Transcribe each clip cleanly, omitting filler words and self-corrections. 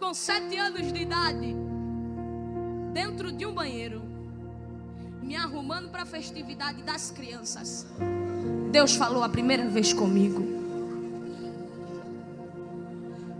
com 7 anos de idade, dentro de um banheiro, me arrumando para a festividade das crianças, Deus falou a primeira vez comigo.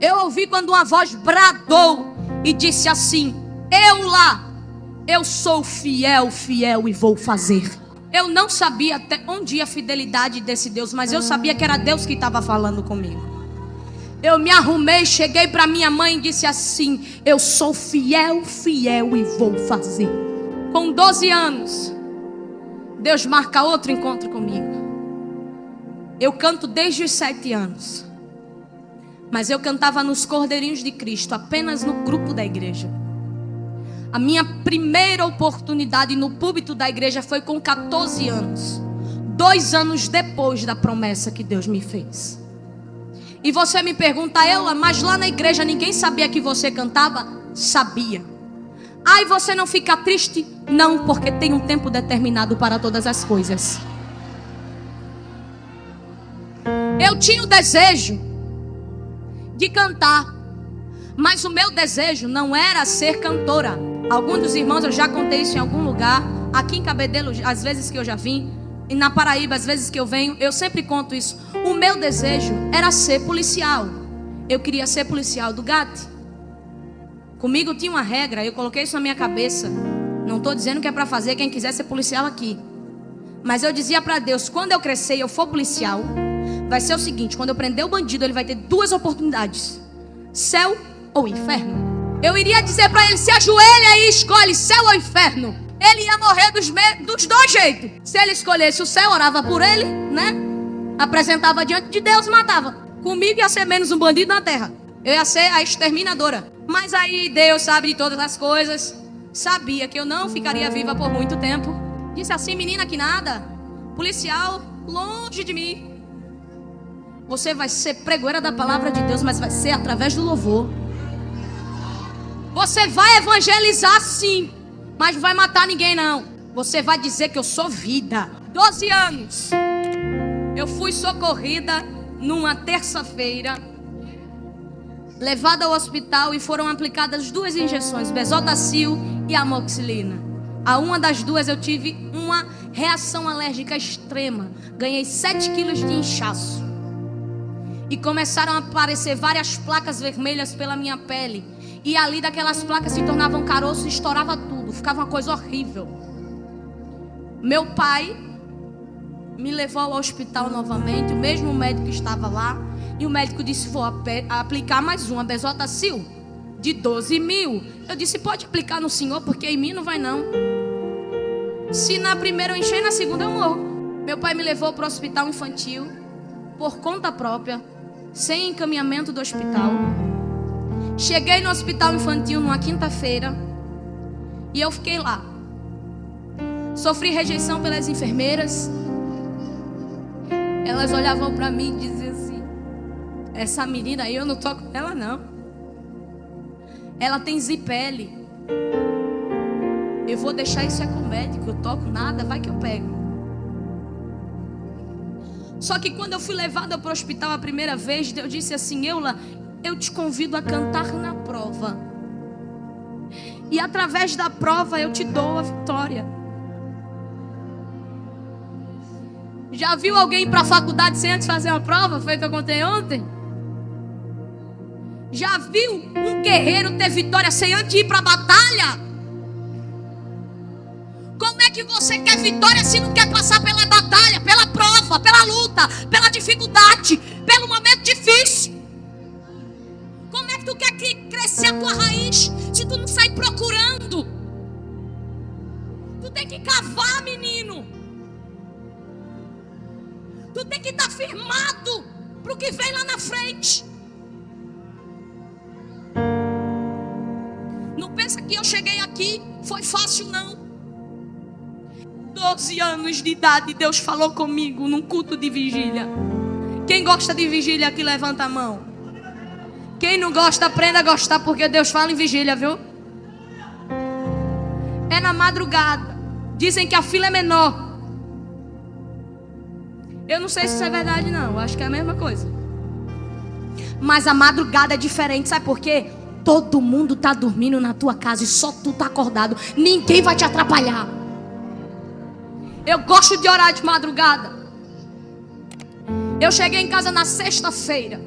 Eu ouvi quando uma voz bradou e disse assim: eu sou fiel, fiel e vou fazer. Eu não sabia até onde ia a fidelidade desse Deus, mas eu sabia que era Deus que estava falando comigo. Eu me arrumei, cheguei para minha mãe e disse assim: eu sou fiel, fiel e vou fazer. Com 12 anos, Deus marca outro encontro comigo. Eu canto desde os 7 anos, mas eu cantava nos Cordeirinhos de Cristo, apenas no grupo da igreja. A minha primeira oportunidade no púlpito da igreja foi com 14 anos, 2 anos depois da promessa que Deus me fez. E você me pergunta: Eula, mas lá na igreja ninguém sabia que você cantava? Sabia. Ai, você não fica triste? Não, porque tem um tempo determinado para todas as coisas. Eu tinha o desejo de cantar, mas o meu desejo não era ser cantora. Alguns dos irmãos, eu já contei isso em algum lugar, aqui em Cabedelo, às vezes que eu já vim, e na Paraíba, às vezes que eu venho, eu sempre conto isso. O meu desejo era ser policial. Eu queria ser policial do GAT. Comigo tinha uma regra, eu coloquei isso na minha cabeça. Não estou dizendo que é para fazer quem quiser ser policial aqui, mas eu dizia para Deus: quando eu crescer e eu for policial, vai ser o seguinte: quando eu prender o bandido, ele vai ter 2 oportunidades: céu ou inferno. Eu iria dizer para ele: se ajoelha e escolhe céu ou inferno. Ele ia morrer dos 2 jeitos. Se ele escolhesse o céu, orava por ele, né? Apresentava diante de Deus, matava. Comigo ia ser menos um bandido na terra. Eu ia ser a exterminadora. Mas aí Deus sabe de todas as coisas, sabia que eu não ficaria viva por muito tempo. Disse assim: menina que nada, policial, longe de mim. Você vai ser pregoeira da palavra de Deus, mas vai ser através do louvor. Você vai evangelizar sim, mas não vai matar ninguém não. Você vai dizer que eu sou vida. 12 anos. Eu fui socorrida numa terça-feira, levada ao hospital e foram aplicadas 2 injeções, Besotacil e amoxicilina. A uma das 2 eu tive uma reação alérgica extrema. Ganhei 7 quilos de inchaço. E começaram a aparecer várias placas vermelhas pela minha pele. E ali daquelas placas se tornavam caroço e estourava tudo. Ficava uma coisa horrível. Meu pai me levou ao hospital novamente. O mesmo médico estava lá. E o médico disse: vou aplicar mais uma Besotacil de 12 mil. Eu disse: pode aplicar no senhor, porque em mim não vai não. Se na primeira eu encher, na segunda eu morro. Meu pai me levou para o hospital infantil, por conta própria, sem encaminhamento do hospital. Cheguei no hospital infantil numa quinta-feira e eu fiquei lá. Sofri rejeição pelas enfermeiras. Elas olhavam para mim e diziam assim: essa menina aí eu não toco nela não. Ela tem zipele. Eu vou deixar isso com o médico. Eu toco nada, vai que eu pego. Só que quando eu fui levada para o hospital a primeira vez, Deus disse assim: Eula, eu te convido a cantar na prova. E através da prova eu te dou a vitória. Já viu alguém ir para a faculdade sem antes fazer uma prova? Foi o que eu contei ontem. Já viu um guerreiro ter vitória sem antes ir para a batalha? Como é que você quer vitória se não quer passar pela batalha, pela prova, pela luta, pela dificuldade, pelo momento difícil? Como é que tu quer crescer a tua raiz se tu não sai procurando? Tu tem que cavar, menino. Tu tem que estar firmado para o que vem lá na frente. Não pensa que eu cheguei aqui, foi fácil não. 12 anos de idade, Deus falou comigo num culto de vigília. Quem gosta de vigília aqui, levanta a mão. Quem não gosta, aprenda a gostar, porque Deus fala em vigília, viu? É na madrugada. Dizem que a fila é menor. Eu não sei se isso é verdade não, acho que é a mesma coisa. Mas a madrugada é diferente, sabe por quê? todo mundo está dormindo na tua casa e só tu está acordado. Ninguém vai te atrapalhar. Eu gosto de orar de madrugada. Eu cheguei em casa na sexta-feira.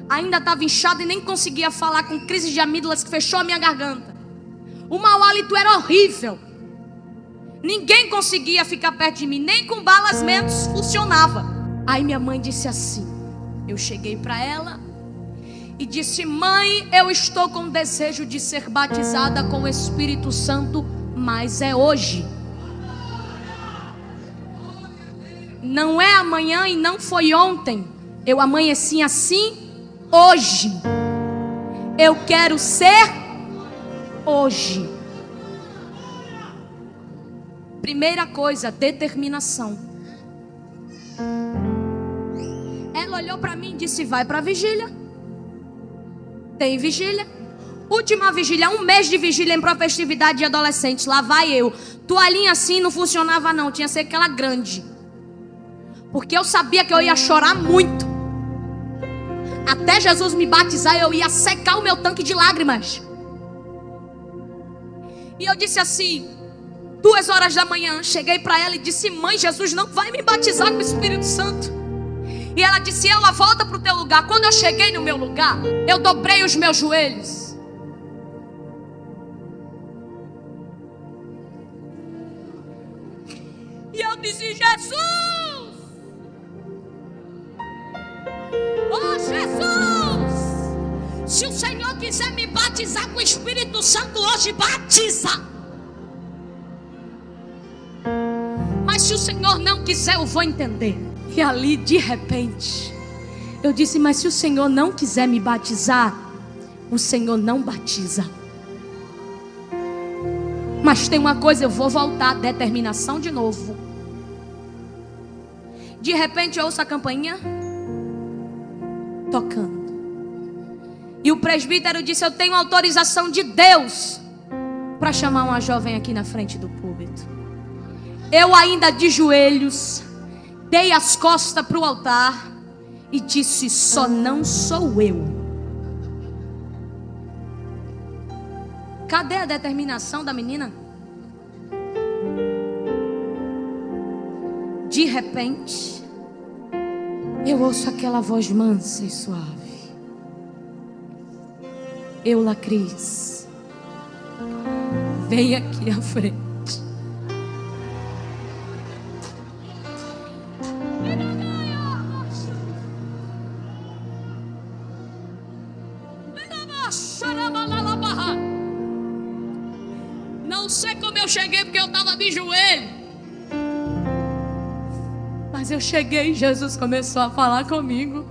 Ainda estava inchado e nem conseguia falar, com crise de amígdalas que fechou a minha garganta. O mau hálito era horrível. Ninguém conseguia ficar perto de mim, nem com balas mentos funcionava. Aí minha mãe disse assim, eu cheguei para ela e disse: mãe, eu estou com desejo de ser batizada com o Espírito Santo, mas é hoje. Não é amanhã e não foi ontem. Eu amanheci assim hoje. Eu quero ser hoje. Primeira coisa, determinação. Ela olhou para mim e disse: vai para a vigília. Tem vigília. Última vigília, 1 mês de vigília para festividade de adolescentes. Lá vai eu. Toalhinha assim não funcionava não, tinha que ser aquela grande. Porque eu sabia que eu ia chorar muito. Até Jesus me batizar, eu ia secar o meu tanque de lágrimas. E eu disse assim, 2 horas da manhã, cheguei para ela e disse: mãe, Jesus não vai me batizar com o Espírito Santo. E ela disse: ela volta para o teu lugar. Quando eu cheguei no meu lugar, eu dobrei os meus joelhos. E eu disse: Jesus, oh Jesus, se o Senhor quiser me batizar com o Espírito Santo hoje, batiza. Mas se o Senhor não quiser, eu vou entender. E ali, de repente, eu disse: mas se o Senhor não quiser me batizar, o Senhor não batiza. Mas tem uma coisa, eu vou voltar, determinação de novo. De repente eu ouço a campainha tocando. E o presbítero disse: eu tenho autorização de Deus para chamar uma jovem aqui na frente do púlpito. Eu ainda de joelhos, dei as costas para o altar e disse: só não sou eu. Cadê a determinação da menina? De repente, eu ouço aquela voz mansa e suave: Eula Cris, vem aqui à frente. Não sei como eu cheguei, porque eu estava de joelho. Mas eu cheguei e Jesus começou a falar comigo.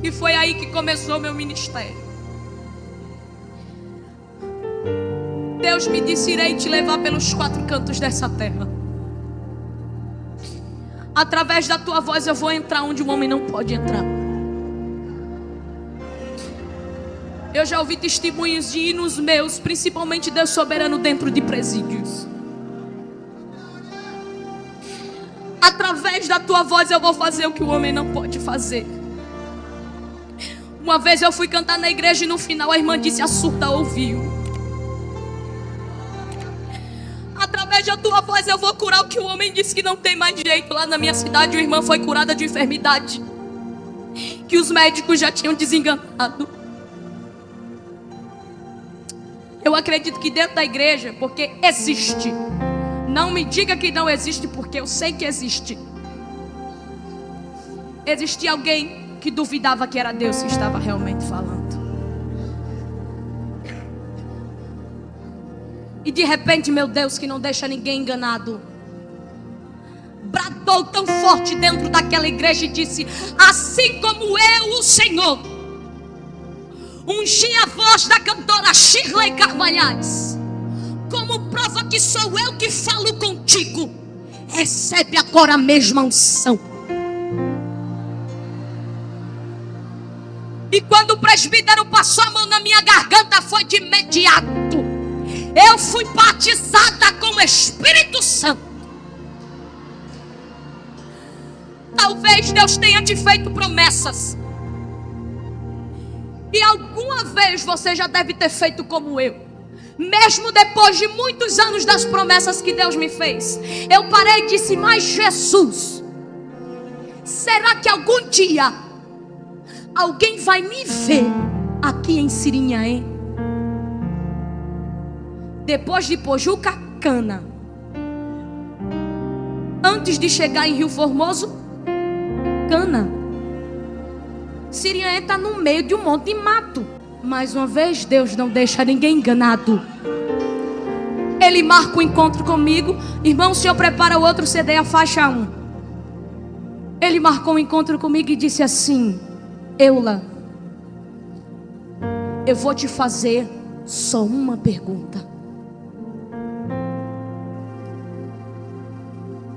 E foi aí que começou meu ministério. Deus me disse: irei te levar pelos 4 cantos dessa terra. Através da tua voz eu vou entrar onde um homem não pode entrar. Eu já ouvi testemunhos de hinos meus, principalmente Deus soberano, dentro de presídios. Através da tua voz eu vou fazer o que o homem não pode fazer. Uma vez eu fui cantar na igreja e no final a irmã disse: a surda ouviu. Através da tua voz eu vou curar o que o homem disse que não tem mais jeito. Lá na minha cidade uma irmã foi curada de enfermidade que os médicos já tinham desenganado. Eu acredito que dentro da igreja, porque existe. Não me diga que não existe, porque eu sei que existe. Existia alguém que duvidava que era Deus que estava realmente falando. E de repente, meu Deus, que não deixa ninguém enganado, bradou tão forte dentro daquela igreja e disse: assim como eu, o Senhor, ungi a voz da cantora Shirley Carvalhais, como prova que sou eu que falo contigo, recebe agora a mesma unção. E quando o presbítero passou a mão na minha garganta, foi de imediato. Eu fui batizada com o Espírito Santo. Talvez Deus tenha te feito promessas. E alguma vez você já deve ter feito como eu. Mesmo depois de muitos anos das promessas que Deus me fez, eu parei e disse: mas Jesus, será que algum dia alguém vai me ver aqui em Sirinhaém? Depois de Pojuca, Cana. Antes de chegar em Rio Formoso, Cana. Sirinhaém está no meio de um monte de mato. Mais uma vez, Deus não deixa ninguém enganado. Ele marca o encontro comigo. Irmão, o senhor prepara o outro CD, a faixa 1. Ele marcou um encontro comigo e disse assim: Eula, eu vou te fazer só uma pergunta.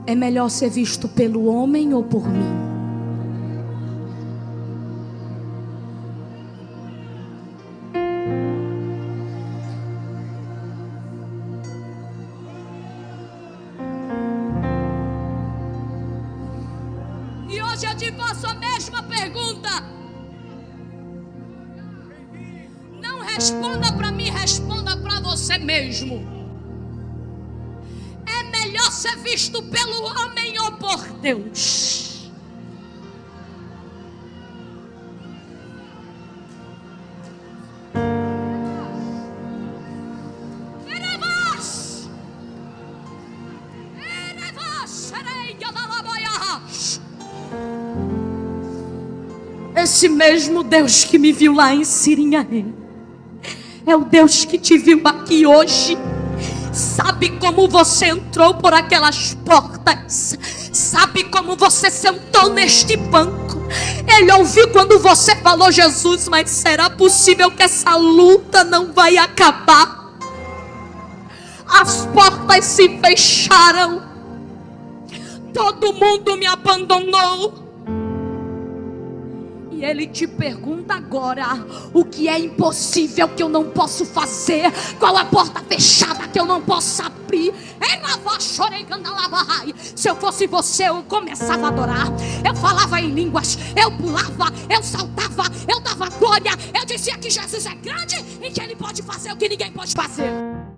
É melhor ser visto pelo homem ou por mim? E hoje eu te faço a mesma pergunta. Não responda para mim, responda para você mesmo. É melhor ser visto pelo homem ou por Deus? Esse mesmo Deus que me viu lá em Sirinhaém é o Deus que te viu aqui hoje. Sabe como você entrou por aquelas portas? Sabe como você sentou neste banco? Ele ouviu quando você falou: Jesus, mas será possível que essa luta não vai acabar? As portas se fecharam. Todo mundo me abandonou. E Ele te pergunta agora: o que é impossível que eu não posso fazer? Qual a porta fechada que eu não posso abrir? Se eu fosse você, eu começava a adorar. Eu falava em línguas, eu pulava, eu saltava, eu dava glória. Eu dizia que Jesus é grande e que Ele pode fazer o que ninguém pode fazer.